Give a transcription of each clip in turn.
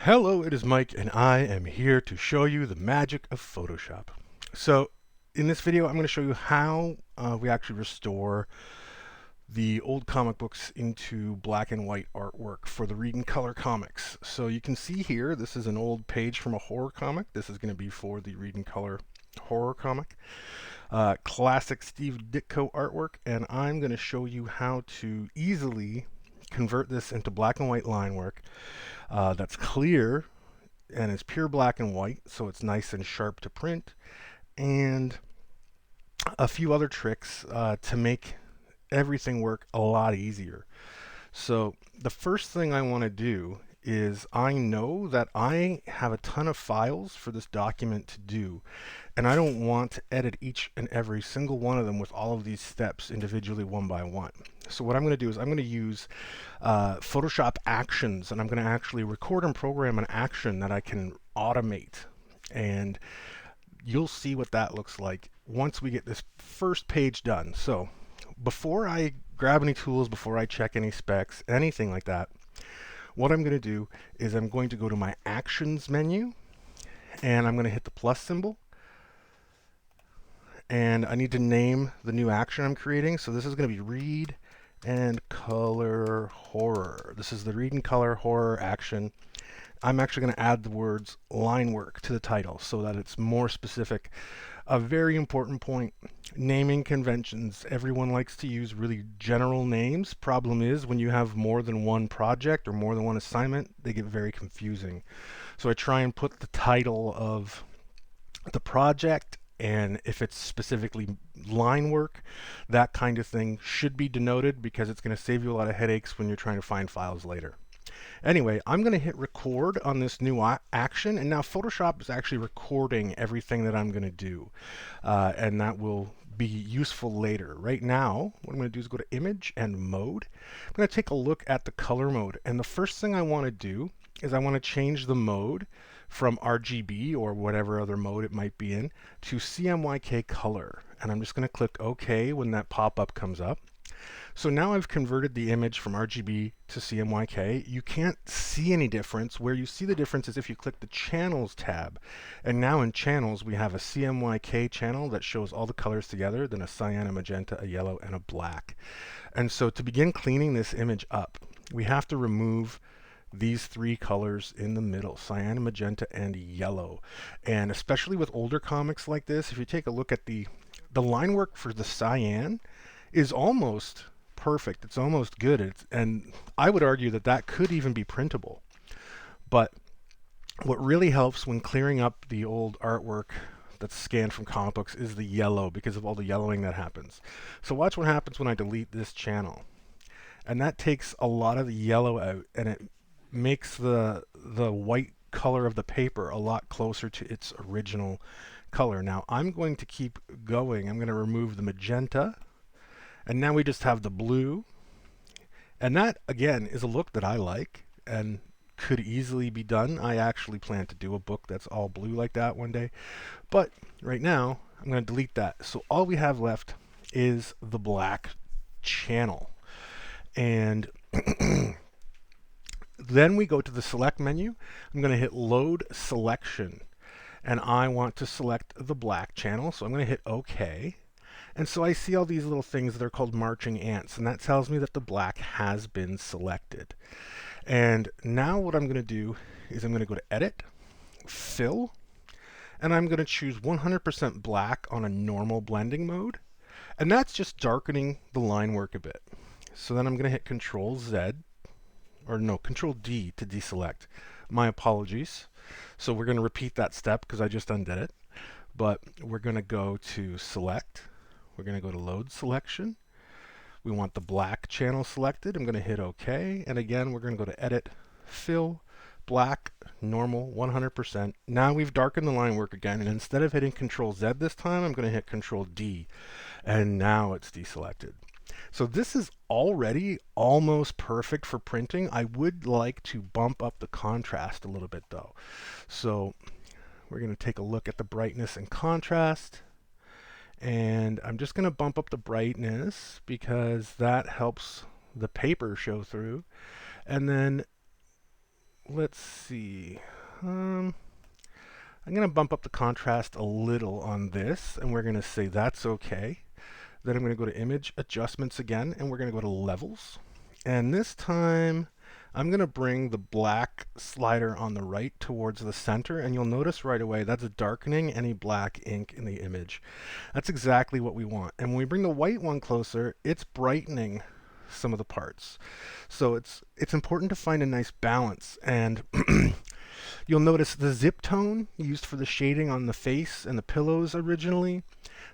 Hello, it is Mike, and I am here to show you the magic of Photoshop. So, in this video, I'm going to show you how we actually restore the old comic books into black and white artwork for the Read and Color comics. So you can see here, this is an old page from a horror comic. This is going to be for the Read and Color horror comic. Classic Steve Ditko artwork, and I'm going to show you how to easily convert this into black and white line work that's clear and it's pure black and white, so it's nice and sharp to print, and a few other tricks to make everything work a lot easier. So the first thing I want to do is I know that I have a ton of files for this document to do, and I don't want to edit each and every single one of them with all of these steps individually one by one. So what I'm going to do is I'm going to use Photoshop actions, and I'm going to actually record and program an action that I can automate, and you'll see what that looks like once we get this first page done. So before I grab any tools, before I check any specs, anything like that, what I'm going to do is I'm going to go to my actions menu, and I'm going to hit the plus symbol, and I need to name the new action I'm creating. So this is going to be Read and Color Horror. This is the Read and Color Horror action. I'm actually going to add the words line work to the title so that it's more specific. A very important point, naming conventions. Everyone likes to use really general names. Problem is, when you have more than one project or more than one assignment, they get very confusing. So I try and put the title of the project, and if it's specifically line work, that kind of thing should be denoted, because it's going to save you a lot of headaches when you're trying to find files later. Anyway, I'm going to hit record on this new action, and now Photoshop is actually recording everything that I'm going to do, and that will be useful later. Right now, what I'm going to do is go to Image and Mode. I'm going to take a look at the color mode, and the first thing I want to do is I want to change the mode from RGB or whatever other mode it might be in to CMYK color, and I'm just going to click OK when that pop-up comes up. So now I've converted the image from RGB to CMYK. You can't see any difference. Where you see the difference is if you click the Channels tab. And now in Channels, we have a CMYK channel that shows all the colors together, then a cyan, a magenta, a yellow, and a black. And so to begin cleaning this image up, we have to remove these three colors in the middle, cyan, magenta, and yellow. And especially with older comics like this, if you take a look at the line work for the cyan is almost perfect. It's almost good. And I would argue that that could even be printable. But what really helps when clearing up the old artwork that's scanned from comic books is the yellow, because of all the yellowing that happens. So watch what happens when I delete this channel. And that takes a lot of the yellow out, and it makes the white color of the paper a lot closer to its original color. Now I'm going to keep going. I'm going to remove the magenta, and now we just have the blue. And that, again, is a look that I like and could easily be done. I actually plan to do a book that's all blue like that one day. But right now, I'm going to delete that. So all we have left is the black channel. And then we go to the Select menu. I'm going to hit Load Selection. And I want to select the black channel. So I'm going to hit OK. And so I see all these little things that are called marching ants, and that tells me that the black has been selected. And now what I'm going to do is I'm going to go to Edit, Fill, and I'm going to choose 100% black on a normal blending mode. And that's just darkening the line work a bit. So then I'm going to hit Control Z, or no, Control D to deselect. My apologies. So we're going to repeat that step because I just undid it. But we're going to go to Select. We're going to go to Load Selection. We want the black channel selected. I'm going to hit OK. And again, we're going to go to Edit, Fill, Black, Normal, 100%. Now we've darkened the line work again. And instead of hitting Control Z this time, I'm going to hit Control D. And now it's deselected. So this is already almost perfect for printing. I would like to bump up the contrast a little bit, though. So we're going to take a look at the brightness and contrast. And I'm just going to bump up the brightness because that helps the paper show through. And then let's see. I'm going to bump up the contrast a little on this, and we're going to say that's okay. Then I'm going to go to Image Adjustments again, and we're going to go to Levels. And this time, I'm going to bring the black slider on the right towards the center, and you'll notice right away that's darkening any black ink in the image. That's exactly what we want. And when we bring the white one closer, it's brightening some of the parts. So it's important to find a nice balance. And you'll notice the zip tone used for the shading on the face and the pillows originally,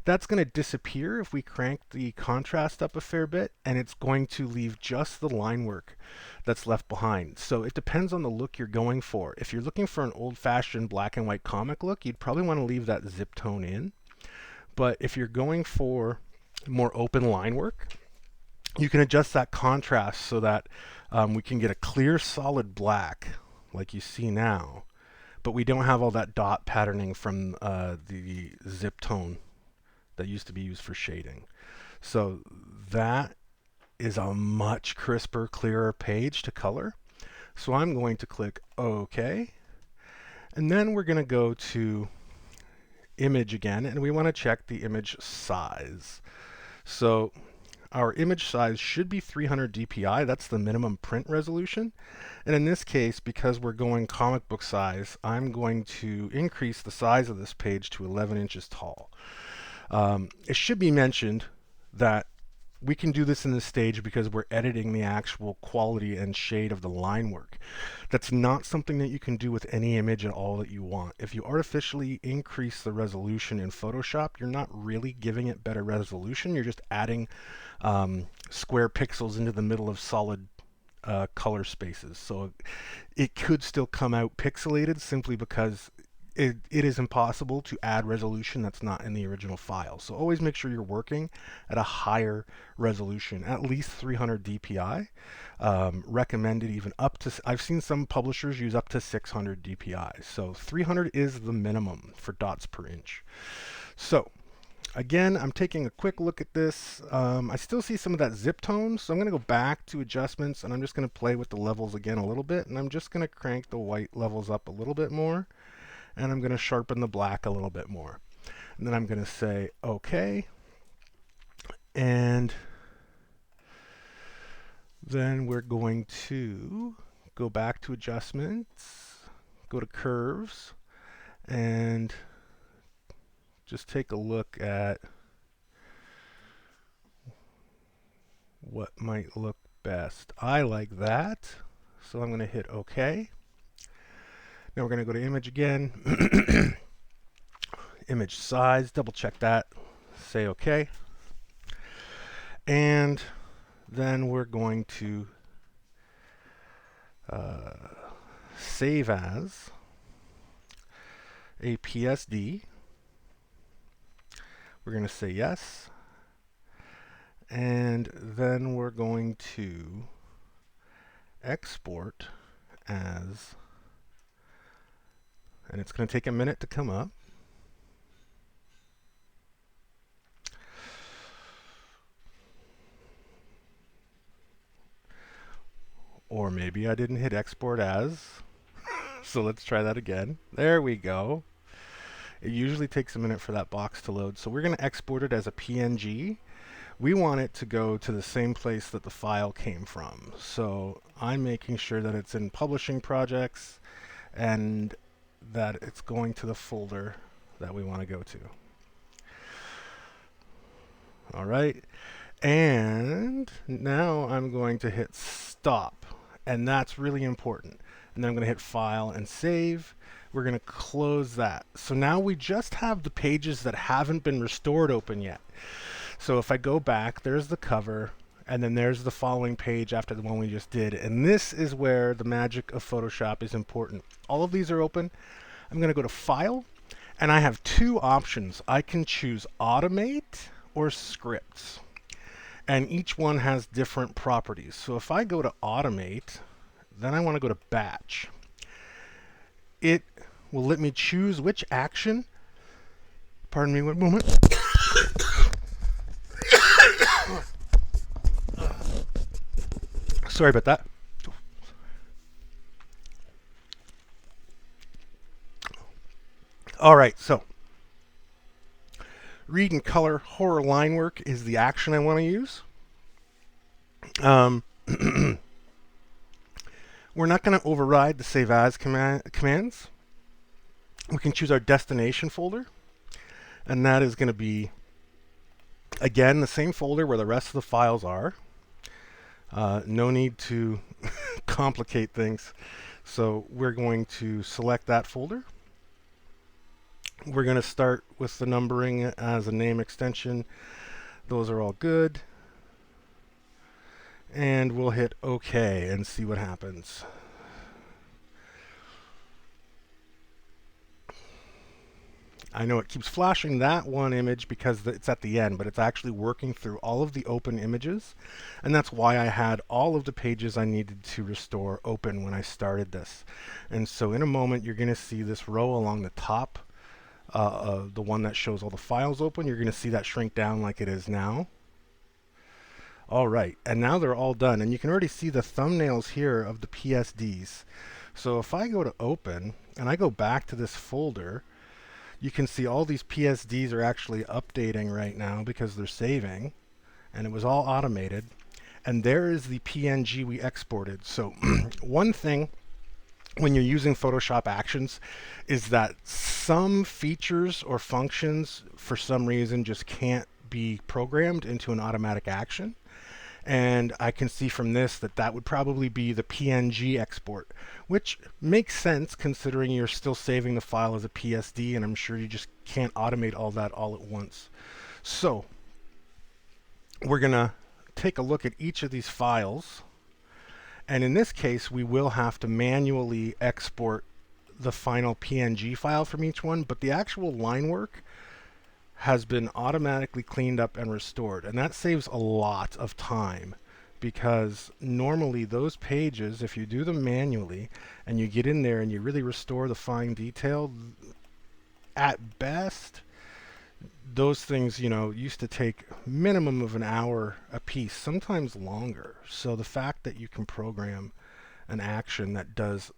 that's going to disappear if we crank the contrast up a fair bit, and it's going to leave just the line work that's left behind. So it depends on the look you're going for. If you're looking for an old-fashioned black and white comic look, you'd probably want to leave that zip tone in. But if you're going for more open line work, you can adjust that contrast so that we can get a clear solid black like you see now, but we don't have all that dot patterning from the zip tone that used to be used for shading. So that is a much crisper, clearer page to color. So I'm going to click OK, and then we're going to go to Image again, and we want to check the image size. So our image size should be 300 dpi. That's the minimum print resolution. And in this case, because we're going comic book size, I'm going to increase the size of this page to 11 inches tall. It should be mentioned that we can do this in this stage because we're editing the actual quality and shade of the line work. That's not something that you can do with any image at all that you want. If you artificially increase the resolution in Photoshop, you're not really giving it better resolution. You're just adding square pixels into the middle of solid color spaces. So it could still come out pixelated simply because it is impossible to add resolution that's not in the original file. So always make sure you're working at a higher resolution, at least 300 dpi. Recommended even up to, I've seen some publishers use up to 600 dpi. So 300 is the minimum for dots per inch. So again, I'm taking a quick look at this. I still see some of that zip tone, so I'm going to go back to adjustments, and I'm just going to play with the levels again a little bit, and I'm just going to crank the white levels up a little bit more, and I'm going to sharpen the black a little bit more. And then I'm going to say OK, and then we're going to go back to adjustments, go to curves, and just take a look at what might look best. I like that, so I'm going to hit OK. Now we're going to go to image again, image size, double check that, say OK. And then we're going to save as a PSD. We're going to say yes. And then we're going to export as, and it's going to take a minute to come up. Or maybe I didn't hit export as. So let's try that again. There we go. It usually takes a minute for that box to load. So we're going to export it as a PNG. We want it to go to the same place that the file came from. So I'm making sure that it's in publishing projects and that it's going to the folder that we want to go to. All right. And now I'm going to hit stop. And that's really important. And then I'm going to hit file and save. We're going to close that. So now we just have the pages that haven't been restored open yet. So if I go back, there's the cover, and then there's the following page after the one we just did. And this is where the magic of Photoshop is important. All of these are open. I'm going to go to File, and I have two options. I can choose Automate or Scripts. And each one has different properties. So if I go to Automate, then I want to go to Batch. It will let me choose which action. Pardon me one moment. Sorry about that. All right, so read and color horror line work is the action I want to use. Um, we're not going to override the save as commands. We can choose our destination folder, and that is going to be, again, the same folder where the rest of the files are. No need to complicate things. So we're going to select that folder. We're going to start with the numbering as a name extension. Those are all good. And we'll hit OK and see what happens. I know it keeps flashing that one image because it's at the end, but it's actually working through all of the open images. And that's why I had all of the pages I needed to restore open when I started this. And so in a moment, you're going to see this row along the top, the one that shows all the files open. You're going to see that shrink down like it is now. All right, and now they're all done. And you can already see the thumbnails here of the PSDs. So if I go to open and I go back to this folder, you can see all these PSDs are actually updating right now because they're saving, and it was all automated. And there is the PNG we exported. So one thing when you're using Photoshop Actions is that some features or functions for some reason just can't be programmed into an automatic action. And I can see from this that that would probably be the PNG export, which makes sense considering you're still saving the file as a PSD, and I'm sure you just can't automate all that all at once. So we're going to take a look at each of these files. And in this case, we will have to manually export the final PNG file from each one, but the actual line work has been automatically cleaned up and restored. And that saves a lot of time because normally those pages, if you do them manually and you get in there and you really restore the fine detail, at best, those things, used to take minimum of an hour a piece, sometimes longer. So the fact that you can program an action that does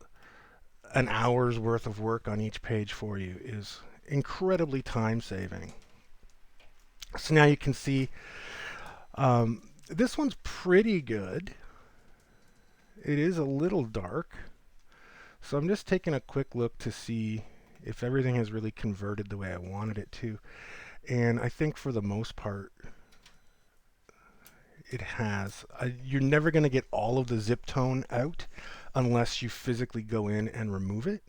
an hour's worth of work on each page for you is incredibly time saving. So now you can see this one's pretty good. It is a little dark. So I'm just taking a quick look to see if everything has really converted the way I wanted it to. And I think for the most part, it has. You're never going to get all of the zip tone out unless you physically go in and remove it.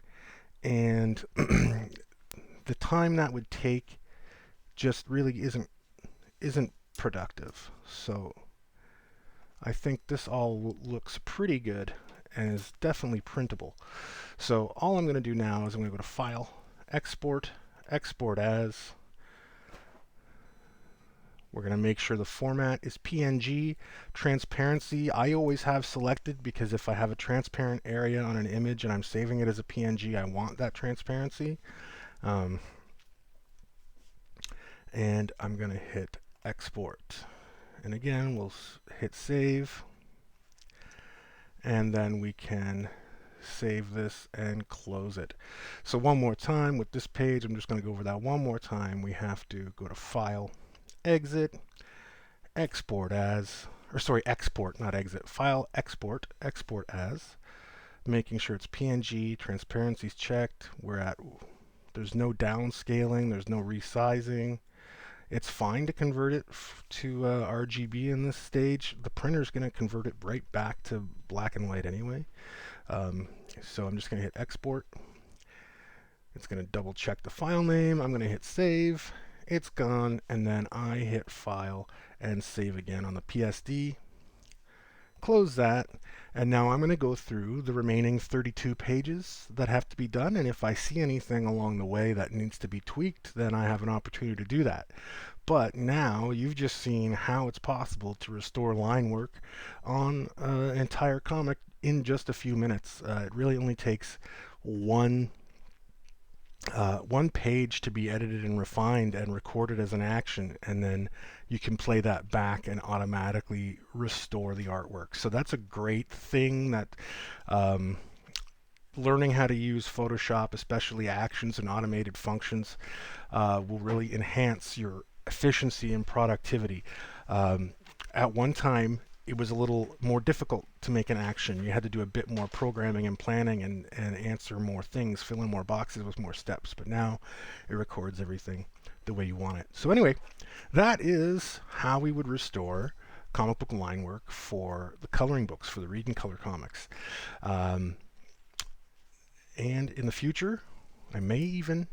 And the time that would take just really isn't productive. So I think this all looks pretty good and is definitely printable. So all I'm going to do now is I'm going to go to File, Export, Export As. We're going to make sure the format is PNG. Transparency, I always have selected because if I have a transparent area on an image and I'm saving it as a PNG, I want that transparency. And I'm going to hit Export. And again, we'll hit Save. And then we can save this and close it. So one more time with this page, I'm just going to go over that one more time. We have to go to File, Exit, Export As, Export, not Exit. File, Export, Export As, making sure it's PNG, transparency's checked. There's no downscaling, there's no resizing. It's fine to convert it to RGB in this stage. The printer's going to convert it right back to black and white anyway. So I'm just going to hit Export. It's going to double check the file name. I'm going to hit Save. It's gone, and then I hit File and Save again on the PSD. Close that, and now I'm going to go through the remaining 32 pages that have to be done, and if I see anything along the way that needs to be tweaked, then I have an opportunity to do that. But now you've just seen how it's possible to restore line work on an entire comic in just a few minutes. It really only takes one page to be edited and refined and recorded as an action, and then you can play that back and automatically restore the artwork. So that's a great thing that learning how to use Photoshop, especially actions and automated functions, will really enhance your efficiency and productivity. At one time, it was a little more difficult to make an action. You had to do a bit more programming and planning and answer more things, fill in more boxes with more steps. But now it records everything the way you want it. So anyway, that is how we would restore comic book line work for the coloring books, for the Read and Color comics. And in the future, I may even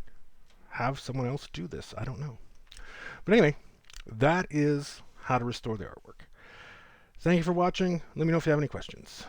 have someone else do this. I don't know. But anyway, that is how to restore the artwork. Thank you for watching. Let me know if you have any questions.